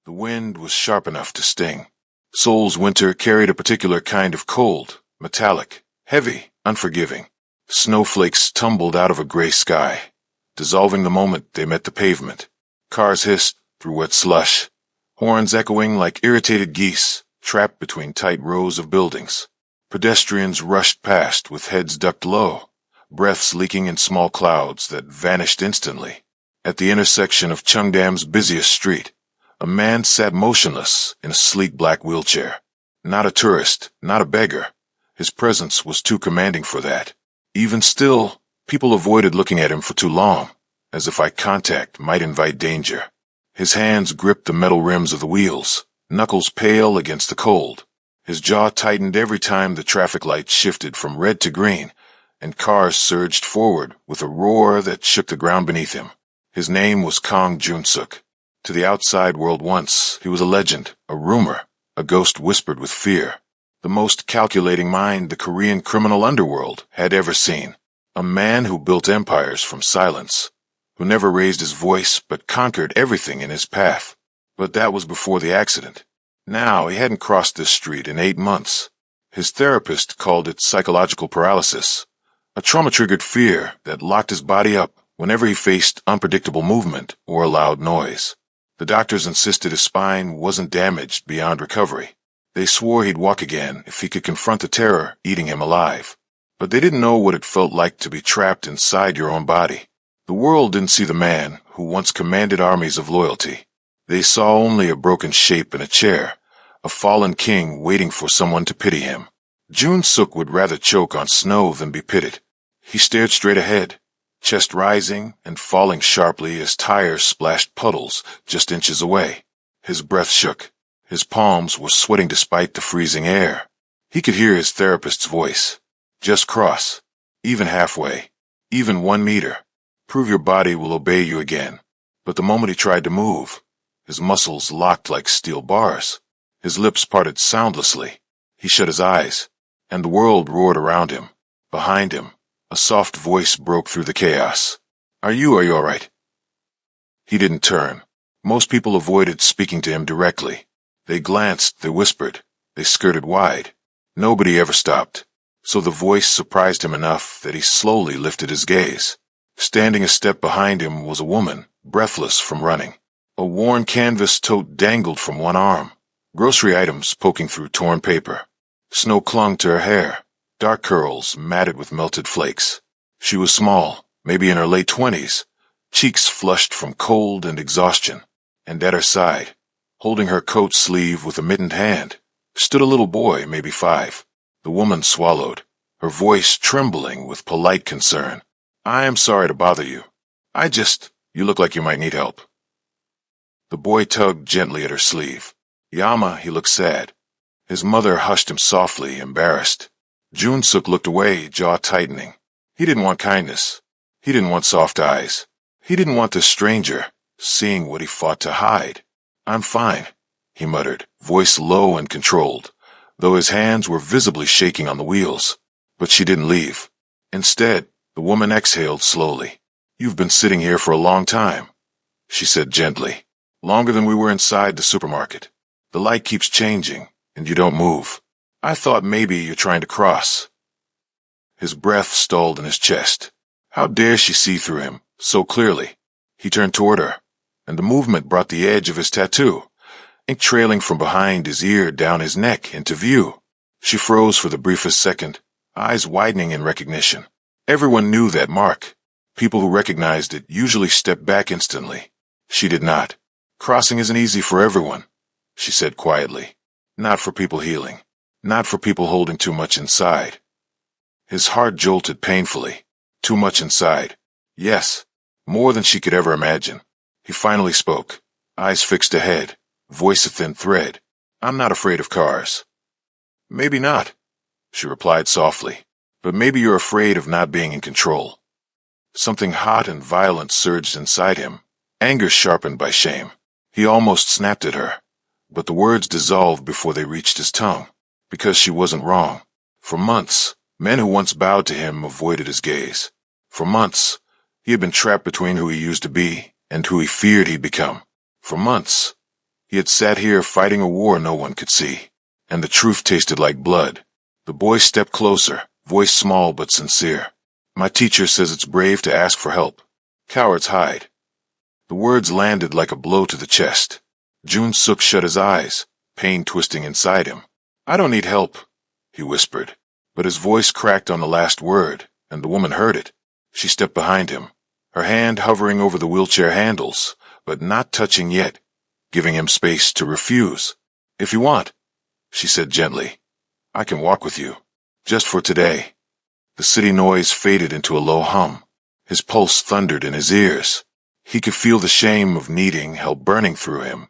The wind was sharp enough to sting. Seoul's winter carried a particular kind of cold, metallic, heavy, unforgiving. Snowflakes tumbled out of a gray sky, dissolving the moment they met the pavement. Cars hissed through wet slush, horns echoing like irritated geese trapped between tight rows of buildings. Pedestrians rushed past with heads ducked low, breaths leaking in small clouds that vanished instantly. At the intersection of Cheongdam's busiest street, a man sat motionless in a sleek black wheelchair. Not a tourist, not a beggar. His presence was too commanding for that. Even still, people avoided looking at him for too long, as if eye contact might invite danger. His hands gripped the metal rims of the wheels, knuckles pale against the cold. His jaw tightened every time the traffic light shifted from red to green, and cars surged forward with a roar that shook the ground beneath him. His name was Kang Jun-suk. To the outside world once, he was a legend, a rumor, a ghost whispered with fear. The most calculating mind the Korean criminal underworld had ever seen. A man who built empires from silence, who never raised his voice but conquered everything in his path. But that was before the accident. Now he hadn't crossed this street in 8 months. His therapist called it psychological paralysis, a trauma-triggered fear that locked his body up whenever he faced unpredictable movement or a loud noise. The doctors insisted his spine wasn't damaged beyond recovery. They swore he'd walk again if he could confront the terror eating him alive. But they didn't know what it felt like to be trapped inside your own body. The world didn't see the man who once commanded armies of loyalty. They saw only a broken shape in a chair, a fallen king waiting for someone to pity him. Jun-suk would rather choke on snow than be pitied. He stared straight ahead, chest rising and falling sharply as tires splashed puddles just inches away. His breath shook. His palms were sweating despite the freezing air. He could hear his therapist's voice. Just cross. Even halfway. Even 1 meter. Prove your body will obey you again. But the moment he tried to move, his muscles locked like steel bars. His lips parted soundlessly. He shut his eyes, and the world roared around him. Behind him, a soft voice broke through the chaos. Are you all right? He didn't turn. Most people avoided speaking to him directly. They glanced, they whispered, they skirted wide. Nobody ever stopped. So the voice surprised him enough that he slowly lifted his gaze. Standing a step behind him was a woman, breathless from running. A worn canvas tote dangled from one arm, grocery items poking through torn paper. Snow clung to her hair, dark curls matted with melted flakes. She was small, maybe in her late 20s, cheeks flushed from cold and exhaustion. And at her side, holding her coat sleeve with a mittened hand, stood a little boy, maybe 5. The woman swallowed, her voice trembling with polite concern. I am sorry to bother you. You look like you might need help. The boy tugged gently at her sleeve. Yama, he looked sad. His mother hushed him softly, embarrassed. Jun-suk looked away, jaw tightening. He didn't want kindness. He didn't want soft eyes. He didn't want this stranger, seeing what he fought to hide. I'm fine, he muttered, voice low and controlled, though his hands were visibly shaking on the wheels. But she didn't leave. Instead, the woman exhaled slowly. You've been sitting here for a long time, she said gently. Longer than we were inside the supermarket. The light keeps changing, and you don't move. I thought maybe you're trying to cross. His breath stalled in his chest. How dare she see through him, so clearly? He turned toward her, and the movement brought the edge of his tattoo, ink trailing from behind his ear down his neck into view. She froze for the briefest second, eyes widening in recognition. Everyone knew that mark. People who recognized it usually stepped back instantly. She did not. Crossing isn't easy for everyone, she said quietly. Not for people healing. Not for people holding too much inside. His heart jolted painfully. Too much inside. Yes, more than she could ever imagine. He finally spoke, eyes fixed ahead, voice a thin thread. I'm not afraid of cars. Maybe not, she replied softly, but maybe you're afraid of not being in control. Something hot and violent surged inside him, anger sharpened by shame. He almost snapped at her, but the words dissolved before they reached his tongue, because she wasn't wrong. For months, men who once bowed to him avoided his gaze. For months, he had been trapped between who he used to be and who he feared he'd become. For months, He had sat here fighting a war no one could see, and the truth tasted like blood. The boy stepped closer, voice small but sincere. My teacher says it's brave to ask for help. Cowards hide. The words landed like a blow to the chest. Jun Suk shut his eyes, pain twisting inside him. I don't need help, he whispered, but his voice cracked on the last word, and the woman heard it. She stepped behind him, her hand hovering over the wheelchair handles, but not touching yet, giving him space to refuse. If you want, she said gently, I can walk with you, just for today. The city noise faded into a low hum. His pulse thundered in his ears. He could feel the shame of needing help burning through him.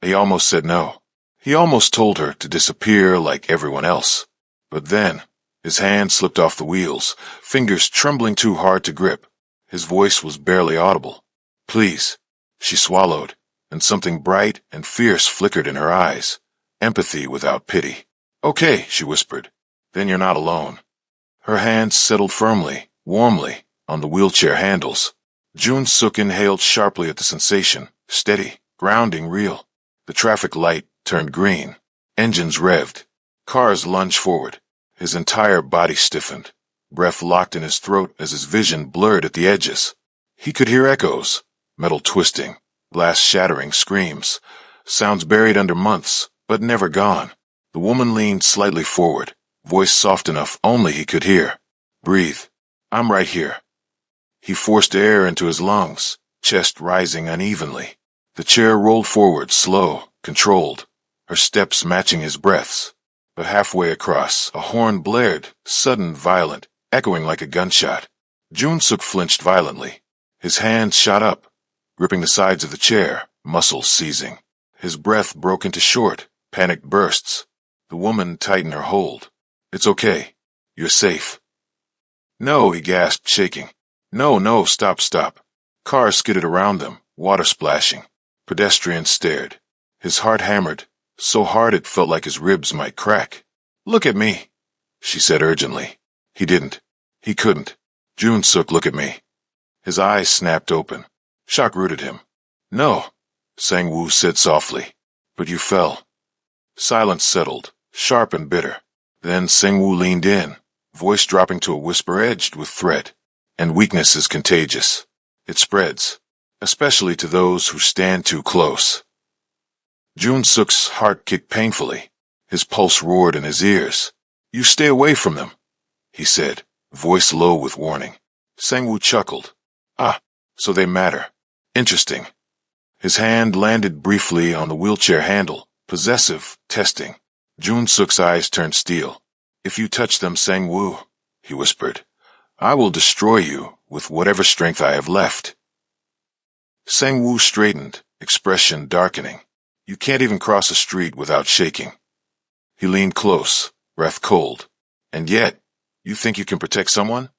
He almost said no. He almost told her to disappear like everyone else. But then, his hand slipped off the wheels, fingers trembling too hard to grip. His voice was barely audible. Please, she swallowed, and something bright and fierce flickered in her eyes. Empathy without pity. Okay, she whispered. Then you're not alone. Her hands settled firmly, warmly, on the wheelchair handles. Jun Suk inhaled sharply at the sensation, steady, grounding, real. The traffic light turned green. Engines revved. Cars lunged forward. His entire body stiffened. Breath locked in his throat as his vision blurred at the edges. He could hear echoes, metal twisting, glass shattering screams, sounds buried under months, but never gone. The woman leaned slightly forward, voice soft enough only he could hear. Breathe. I'm right here. He forced air into his lungs, chest rising unevenly. The chair rolled forward, slow, controlled, her steps matching his breaths. But halfway across, a horn blared, sudden, violent, echoing like a gunshot. Jun Suk flinched violently. His hands shot up, gripping the sides of the chair, muscles seizing. His breath broke into short, panicked bursts. The woman tightened her hold. It's okay. You're safe. No, he gasped, shaking. No, stop. Cars skidded around them, water splashing. Pedestrians stared. His heart hammered, so hard it felt like his ribs might crack. Look at me, she said urgently. He didn't. He couldn't. Jun Suk, look at me. His eyes snapped open. Shock rooted him. No, Sang-woo said softly. But you fell. Silence settled, sharp and bitter. Then Sang-woo leaned in, voice dropping to a whisper edged with threat. And weakness is contagious. It spreads, especially to those who stand too close. Jun Suk's heart kicked painfully. His pulse roared in his ears. You stay away from them, he said, voice low with warning. Sang-woo chuckled. Ah, so they matter. Interesting. His hand landed briefly on the wheelchair handle, possessive, testing. Jun Suk's eyes turned steel. If you touch them, Sang-woo, he whispered, I will destroy you with whatever strength I have left. Sang-woo straightened, expression darkening. You can't even cross a street without shaking. He leaned close, breath cold. And yet, you think you can protect someone?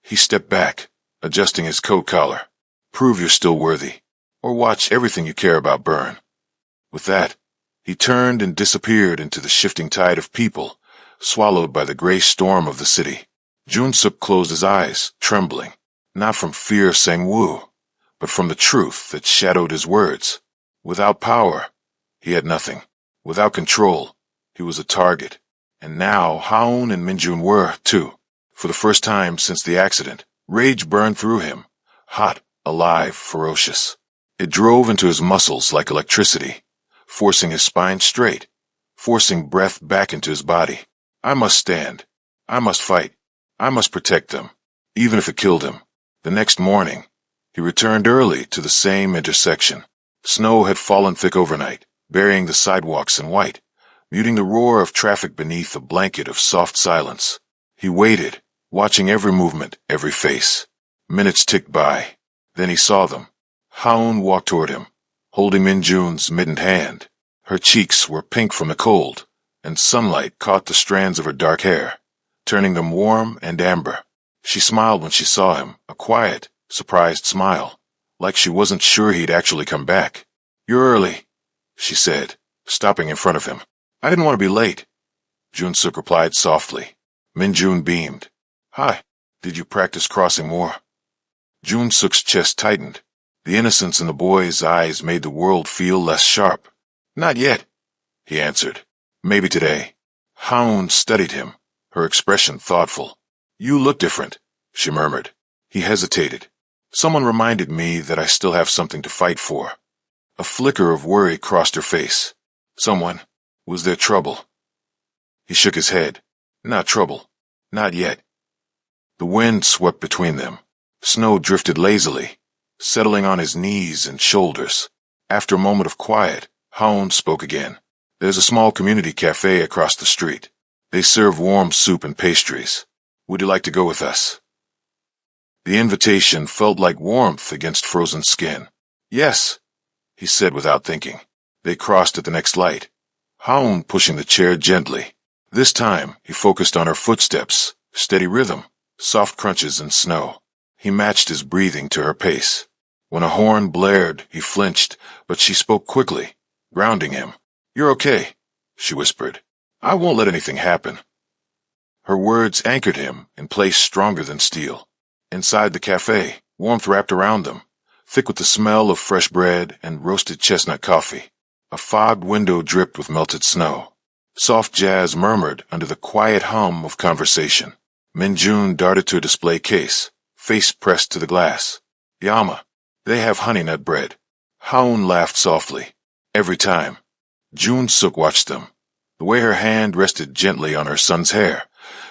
He stepped back, adjusting his coat collar. Prove you're still worthy, or watch everything you care about burn. With that, he turned and disappeared into the shifting tide of people, swallowed by the gray storm of the city. Jun Suk closed his eyes, trembling, not from fear of Sang-woo, but from the truth that shadowed his words. Without power, he had nothing. Without control, he was a target. And now Haun and Minjun were, too. For the first time since the accident, rage burned through him, hot, alive, ferocious. It drove into his muscles like electricity, forcing his spine straight, forcing breath back into his body. I must stand. I must fight. I must protect them, even if it killed him. The next morning, he returned early to the same intersection. Snow had fallen thick overnight, burying the sidewalks in white, muting the roar of traffic beneath a blanket of soft silence. He waited, watching every movement, every face. Minutes ticked by. Then he saw them. Haun walked toward him, holding Minjun's mittened hand. Her cheeks were pink from the cold, and sunlight caught the strands of her dark hair, turning them warm and amber. She smiled when she saw him, a quiet, surprised smile, like she wasn't sure he'd actually come back. You're early, she said, stopping in front of him. I didn't want to be late. Jun Suk replied softly. Minjun beamed. Hi, did you practice crossing more? Jun Suk's chest tightened. The innocence in the boy's eyes made the world feel less sharp. Not yet, he answered. Maybe today. Haun studied him, her expression thoughtful. You look different, she murmured. He hesitated. Someone reminded me that I still have something to fight for. A flicker of worry crossed her face. Someone? Was there trouble? He shook his head. Not trouble. Not yet. The wind swept between them. Snow drifted lazily, settling on his knees and shoulders. After a moment of quiet, Haun spoke again. There's a small community cafe across the street. They serve warm soup and pastries. Would you like to go with us? The invitation felt like warmth against frozen skin. Yes, he said without thinking. They crossed at the next light, Haun pushing the chair gently. This time, he focused on her footsteps, steady rhythm, soft crunches in snow. He matched his breathing to her pace. When a horn blared, he flinched, but she spoke quickly, grounding him. You're okay, she whispered. I won't let anything happen. Her words anchored him in place stronger than steel. Inside the cafe, warmth wrapped around them, thick with the smell of fresh bread and roasted chestnut coffee. A fogged window dripped with melted snow. Soft jazz murmured under the quiet hum of conversation. Minjun darted to a display case, face pressed to the glass. Yama, they have honey nut bread. Haun laughed softly. Every time. Jun-suk watched them. The way her hand rested gently on her son's hair,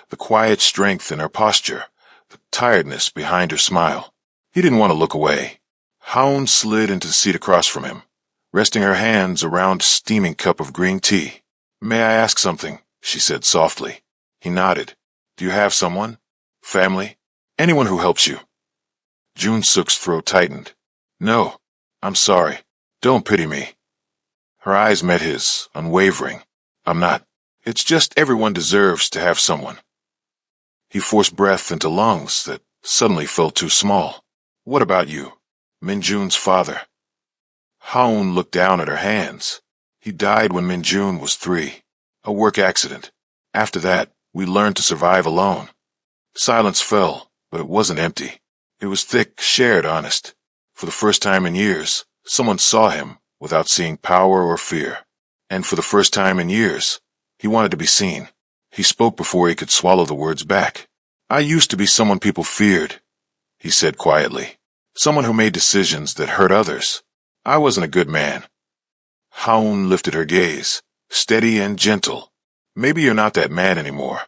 the quiet strength in her posture, the tiredness behind her smile. He didn't want to look away. Haun slid into the seat across from him, resting her hands around a steaming cup of green tea. May I ask something? She said softly. He nodded. Do you have someone? Family? Anyone who helps you? Jun-suk's throat tightened. No, I'm sorry. Don't pity me. Her eyes met his, unwavering. I'm not. It's just everyone deserves to have someone. He forced breath into lungs that suddenly felt too small. What about you? Minjun's father. Haun looked down at her hands. He died when Minjun was 3. A work accident. After that, we learned to survive alone. Silence fell, but it wasn't empty. It was thick, shared, honest. For the first time in years, someone saw him without seeing power or fear. And for the first time in years, he wanted to be seen. He spoke before he could swallow the words back. I used to be someone people feared, he said quietly. Someone who made decisions that hurt others. I wasn't a good man. Haun lifted her gaze, steady and gentle. Maybe you're not that man anymore.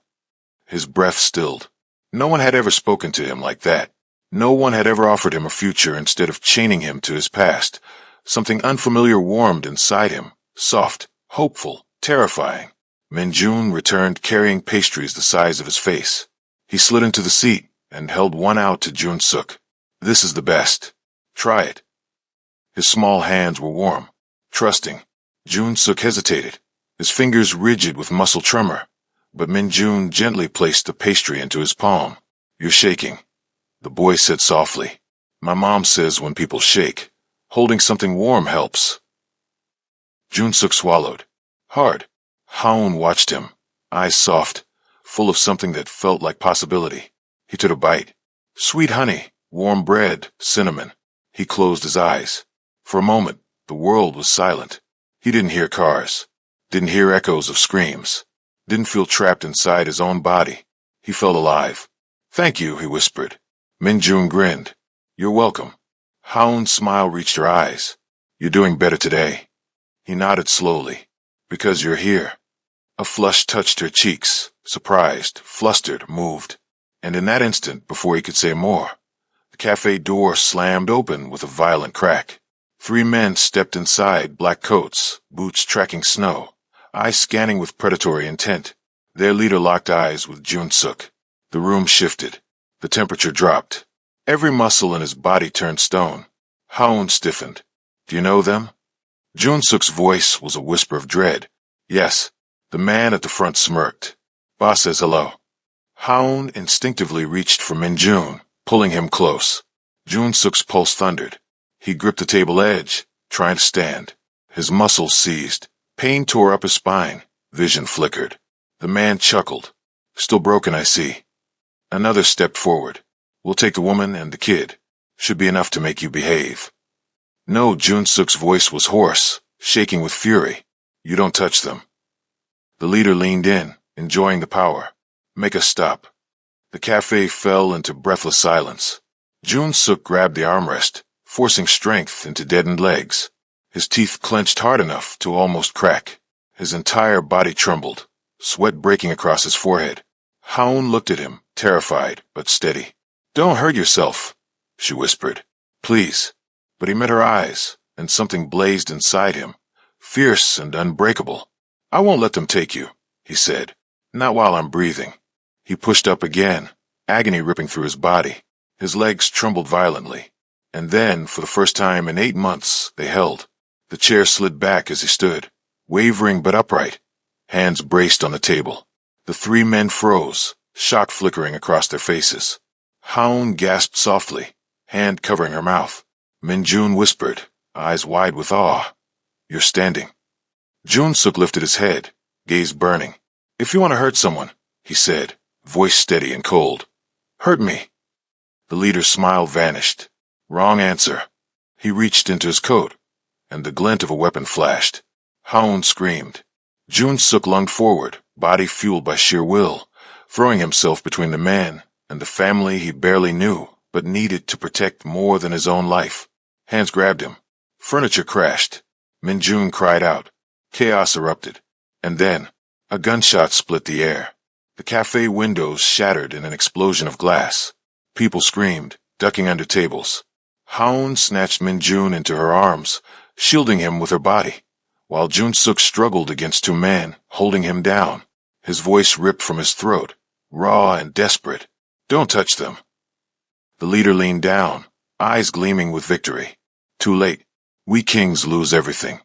His breath stilled. No one had ever spoken to him like that. No one had ever offered him a future instead of chaining him to his past. Something unfamiliar warmed inside him, soft, hopeful, terrifying. Minjun returned carrying pastries the size of his face. He slid into the seat and held one out to Jun-suk. This is the best. Try it. His small hands were warm, trusting. Jun-suk hesitated, his fingers rigid with muscle tremor, but Minjun gently placed the pastry into his palm. You're shaking, the boy said softly. My mom says when people shake, holding something warm helps. Jun-suk swallowed. Hard. Haun watched him, eyes soft, full of something that felt like possibility. He took a bite. Sweet honey, warm bread, cinnamon. He closed his eyes. For a moment, the world was silent. He didn't hear cars, didn't hear echoes of screams, didn't feel trapped inside his own body. He felt alive. Thank you, he whispered. Minjun grinned. You're welcome. Haun's smile reached her eyes. You're doing better today. He nodded slowly. Because you're here. A flush touched her cheeks, surprised, flustered, moved. And in that instant, before he could say more, the cafe door slammed open with a violent crack. 3 men stepped inside, black coats, boots tracking snow, eyes scanning with predatory intent. Their leader locked eyes with Jun-suk. The room shifted. The temperature dropped. Every muscle in his body turned stone. Haun stiffened. Do you know them? Jun-suk's voice was a whisper of dread. Yes. The man at the front smirked. Boss says hello. Haun instinctively reached for Minjun, pulling him close. Jun-suk's pulse thundered. He gripped the table edge, trying to stand. His muscles seized. Pain tore up his spine. Vision flickered. The man chuckled. Still broken, I see. Another stepped forward. We'll take the woman and the kid. Should be enough to make you behave. No, Jun-suk's voice was hoarse, shaking with fury. You don't touch them. The leader leaned in, enjoying the power. Make us stop. The cafe fell into breathless silence. Jun-suk grabbed the armrest, forcing strength into deadened legs. His teeth clenched hard enough to almost crack. His entire body trembled, sweat breaking across his forehead. Haun looked at him, terrified but steady. Don't hurt yourself, she whispered. Please. But he met her eyes, and something blazed inside him, fierce and unbreakable. I won't let them take you, he said. Not while I'm breathing. He pushed up again, agony ripping through his body. His legs trembled violently. And then, for the first time in 8 months, they held. The chair slid back as he stood, wavering but upright, hands braced on the table. The 3 men froze, shock flickering across their faces. Haun gasped softly, hand covering her mouth. Min-jun whispered, eyes wide with awe. You're standing. Jun-suk lifted his head, gaze burning. If you want to hurt someone, he said, voice steady and cold. Hurt me. The leader's smile vanished. Wrong answer. He reached into his coat, and the glint of a weapon flashed. Haun screamed. Jun-suk lunged forward, body fueled by sheer will, throwing himself between the man and the family he barely knew but needed to protect more than his own life. Hands grabbed him. Furniture crashed. Min-jun cried out. Chaos erupted. And then, a gunshot split the air. The cafe windows shattered in an explosion of glass. People screamed, ducking under tables. Haun snatched Min-jun into her arms, shielding him with her body, while Jun-suk struggled against 2 men, holding him down. His voice ripped from his throat, raw and desperate. Don't touch them. The leader leaned down, eyes gleaming with victory. Too late. We kings lose everything.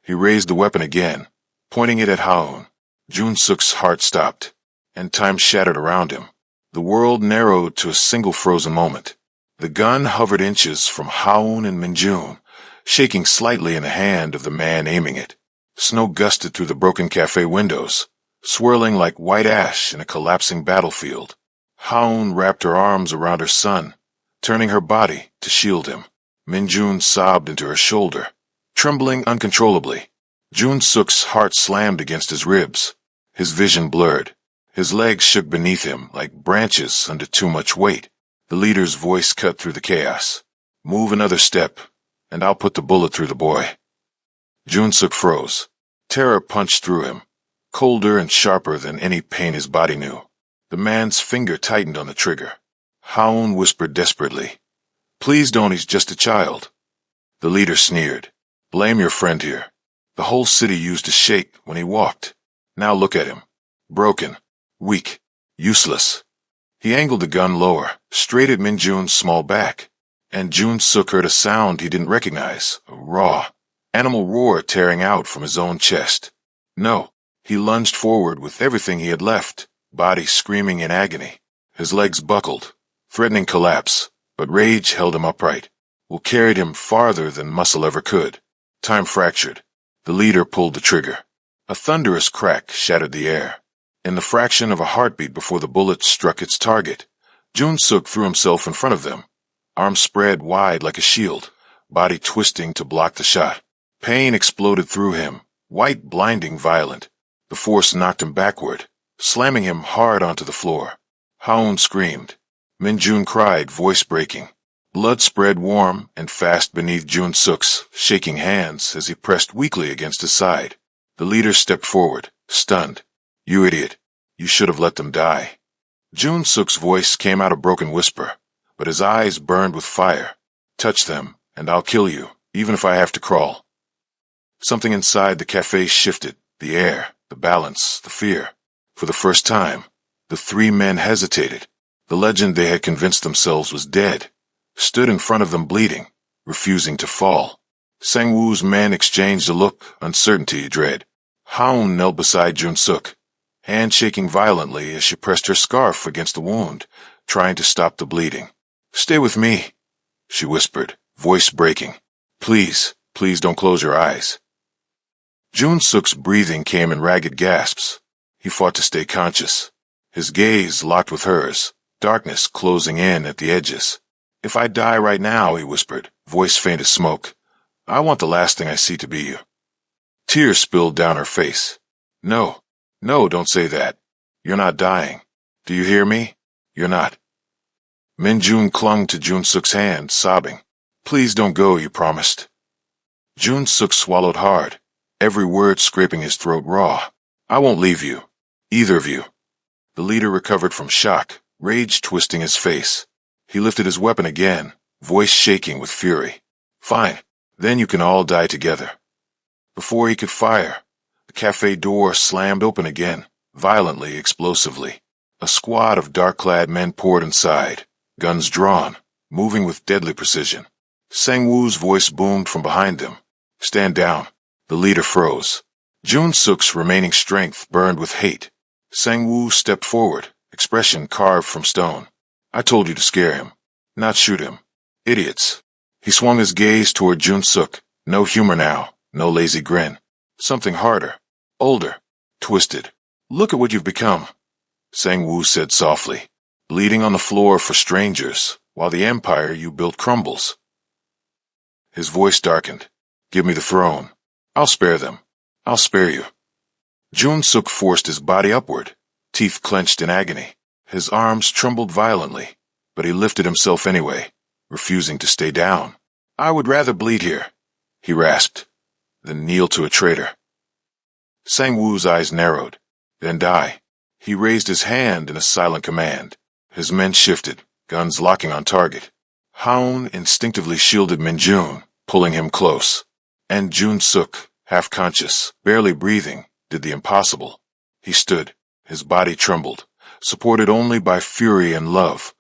He raised the weapon again, pointing it at Haun. Jun-suk's heart stopped, and time shattered around him. The world narrowed to a single frozen moment. The gun hovered inches from Haun and Min-jun, shaking slightly in the hand of the man aiming it. Snow gusted through the broken cafe windows, swirling like white ash in a collapsing battlefield. Haun wrapped her arms around her son, turning her body to shield him. Min-jun sobbed into her shoulder, trembling uncontrollably. Jun-suk's heart slammed against his ribs. His vision blurred. His legs shook beneath him like branches under too much weight. The leader's voice cut through the chaos. Move another step, and I'll put the bullet through the boy. Jun-suk froze. Terror punched through him, colder and sharper than any pain his body knew. The man's finger tightened on the trigger. Haun whispered desperately, Please don't, he's just a child. The leader sneered. Blame your friend here. The whole city used to shake when he walked. Now look at him. Broken, weak, useless. He angled the gun lower, straight at Min-jun's small back, and Jun-suk heard a sound he didn't recognize, a raw, animal roar tearing out from his own chest. No, he lunged forward with everything he had left, body screaming in agony. His legs buckled, threatening collapse, but rage held him upright, carried him farther than muscle ever could. Time fractured. The leader pulled the trigger. A thunderous crack shattered the air. In the fraction of a heartbeat before the bullet struck its target, Jun-suk threw himself in front of them, arms spread wide like a shield, body twisting to block the shot. Pain exploded through him, white, blinding, violent. The force knocked him backward, slamming him hard onto the floor. Haun screamed. Min-jun cried, voice breaking. Blood spread warm and fast beneath Jun-suk's shaking hands as he pressed weakly against his side. The leader stepped forward, stunned. You idiot. You should have let them die. Jun-suk's voice came out a broken whisper, but his eyes burned with fire. Touch them, and I'll kill you, even if I have to crawl. Something inside the cafe shifted, the air, the balance, the fear. For the first time, the 3 men hesitated. The legend they had convinced themselves was dead stood in front of them bleeding, refusing to fall. Sang-woo's men exchanged a look, uncertainty, dread. Haun knelt beside Jun-suk, hand shaking violently as she pressed her scarf against the wound, trying to stop the bleeding. Stay with me, she whispered, voice breaking. Please, please don't close your eyes. Jun-suk's breathing came in ragged gasps. He fought to stay conscious. His gaze locked with hers, darkness closing in at the edges. If I die right now, he whispered, voice faint as smoke, I want the last thing I see to be you. Tears spilled down her face. No, no, don't say that. You're not dying. Do you hear me? You're not. Min-jun clung to Jun-suk's hand, sobbing. Please don't go, you promised. Jun-suk swallowed hard, every word scraping his throat raw. I won't leave you. Either of you. The leader recovered from shock, rage twisting his face. He lifted his weapon again, voice shaking with fury. Fine, then you can all die together. Before he could fire, the cafe door slammed open again, violently, explosively. A squad of dark-clad men poured inside, guns drawn, moving with deadly precision. Sang-woo's voice boomed from behind them. Stand down. The leader froze. Jun-suk's remaining strength burned with hate. Sang-woo stepped forward, expression carved from stone. I told you to scare him, not shoot him. Idiots. He swung his gaze toward Jun-suk. No humor now, no lazy grin. Something harder, older, twisted. Look at what you've become, Sang-woo said softly. Bleeding on the floor for strangers, while the empire you built crumbles. His voice darkened. Give me the throne. I'll spare them. I'll spare you. Jun-suk forced his body upward, teeth clenched in agony. His arms trembled violently, but he lifted himself anyway, refusing to stay down. I would rather bleed here, he rasped, than kneel to a traitor. Sang-woo's eyes narrowed. Then die. He raised his hand in a silent command. His men shifted, guns locking on target. Haon instinctively shielded Min-jun, pulling him close. And Jun-suk, half-conscious, barely breathing, did the impossible. He stood, his body trembled, supported only by fury and love,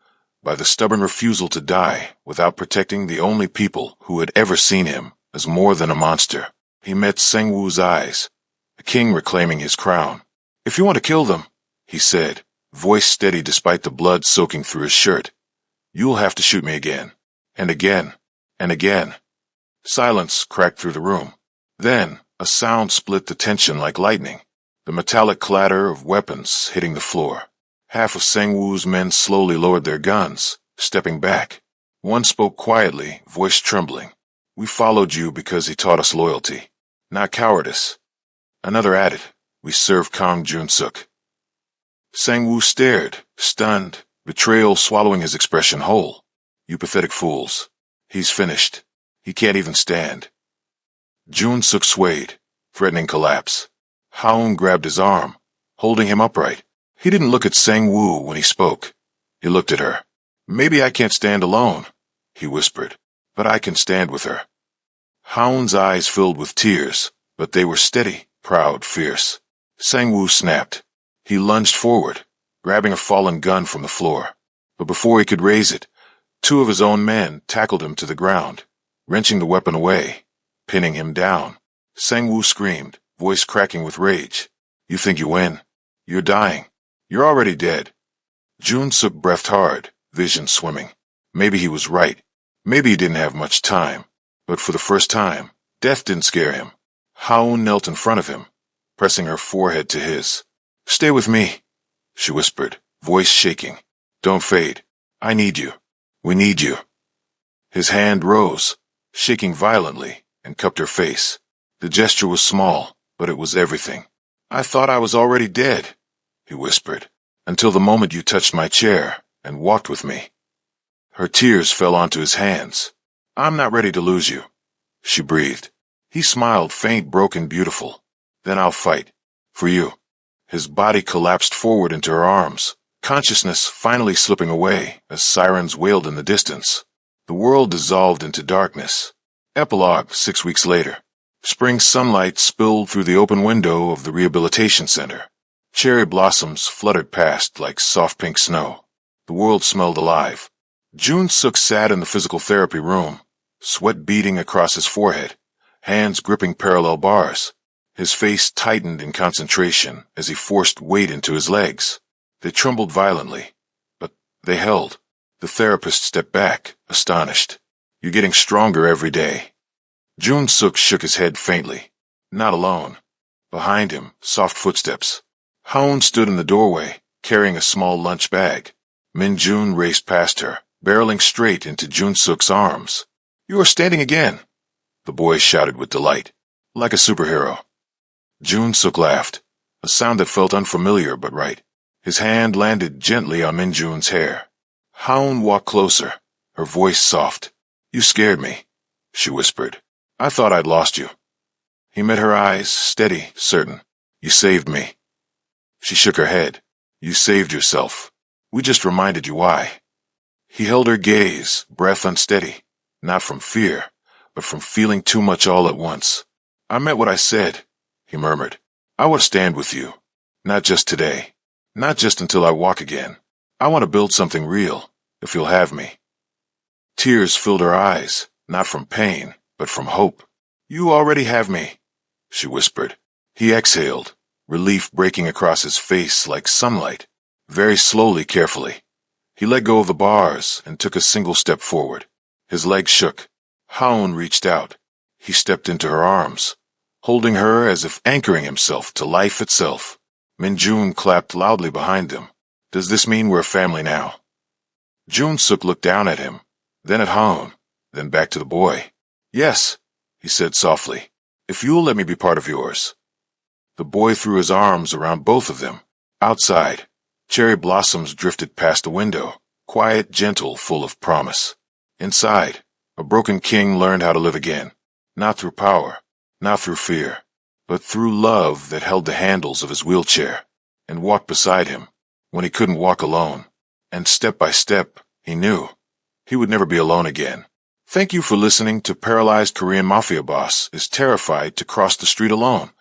by the stubborn refusal to die without protecting the only people who had ever seen him as more than a monster. He met Sang-woo's eyes, a king reclaiming his crown. If you want to kill them, he said, voice steady despite the blood soaking through his shirt, you'll have to shoot me again, and again, and again. Silence cracked through the room. Then, a sound split the tension like lightning, the metallic clatter of weapons hitting the floor. Half of Sang-woo's men slowly lowered their guns, stepping back. One spoke quietly, voice trembling. We followed you because he taught us loyalty, not cowardice. Another added, we serve Kang Jun-suk. Sang-woo stared, stunned, betrayal swallowing his expression whole. You pathetic fools. He's finished. He can't even stand. Jun-suk swayed, threatening collapse. Haon grabbed his arm, holding him upright. He didn't look at Sang-woo when he spoke. He looked at her. Maybe I can't stand alone, he whispered, but I can stand with her. Haon's eyes filled with tears, but they were steady, proud, fierce. Sang-woo snapped. He lunged forward, grabbing a fallen gun from the floor. But before he could raise it, two of his own men tackled him to the ground, wrenching the weapon away, pinning him down. Sang-woo screamed, voice cracking with rage. You think you win? You're dying. You're already dead. Jun-suk breathed hard, vision swimming. Maybe he was right. Maybe he didn't have much time. But for the first time, death didn't scare him. Haon knelt in front of him, pressing her forehead to his. Stay with me, she whispered, voice shaking. Don't fade. I need you. We need you. His hand rose, shaking violently, and cupped her face. The gesture was small, but it was everything. I thought I was already dead, he whispered, until the moment you touched my chair and walked with me. Her tears fell onto his hands. I'm not ready to lose you, she breathed. He smiled, faint, broken, beautiful. Then I'll fight. For you. His body collapsed forward into her arms, consciousness finally slipping away as sirens wailed in the distance. The world dissolved into darkness. Epilogue 6 weeks later. Spring sunlight spilled through the open window of the rehabilitation center. Cherry blossoms fluttered past like soft pink snow. The world smelled alive. Jun-suk sat in the physical therapy room, sweat beading across his forehead, hands gripping parallel bars. His face tightened in concentration as he forced weight into his legs. They trembled violently, but they held. The therapist stepped back, astonished. You're getting stronger every day. Jun-suk shook his head faintly. Not alone. Behind him, soft footsteps. Haon stood in the doorway, carrying a small lunch bag. Min-jun raced past her, barreling straight into Jun-suk's arms. You are standing again, the boy shouted with delight. Like a superhero. Jun-suk laughed, a sound that felt unfamiliar but right. His hand landed gently on Min-jun's hair. Haon walked closer, her voice soft. "You scared me," she whispered. "I thought I'd lost you." He met her eyes, steady, certain. "You saved me." She shook her head. "You saved yourself. We just reminded you why." He held her gaze, breath unsteady, not from fear, but from feeling too much all at once. "I meant what I said," he murmured. "I want to stand with you. Not just today. Not just until I walk again. I want to build something real, if you'll have me." Tears filled her eyes, not from pain, but from hope. "You already have me," she whispered. He exhaled, relief breaking across his face like sunlight. Very slowly, carefully. He let go of the bars and took a single step forward. His legs shook. Haon reached out. He stepped into her arms, holding her as if anchoring himself to life itself. Min-jun clapped loudly behind them. "Does this mean we're a family now?" Jun-suk looked down at him, then at Haon, then back to the boy. "Yes," he said softly, "if you'll let me be part of yours." The boy threw his arms around both of them. Outside, cherry blossoms drifted past the window, quiet, gentle, full of promise. Inside, a broken king learned how to live again, not through power, not through fear, but through love that held the handles of his wheelchair and walked beside him when he couldn't walk alone. And step by step, he knew he would never be alone again. Thank you for listening to Paralyzed Korean Mafia Boss is terrified to cross the street alone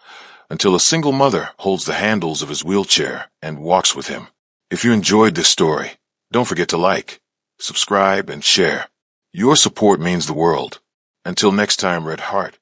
until a single mother holds the handles of his wheelchair and walks with him. If you enjoyed this story, don't forget to like, subscribe, and share. Your support means the world. Until next time, Red Heart.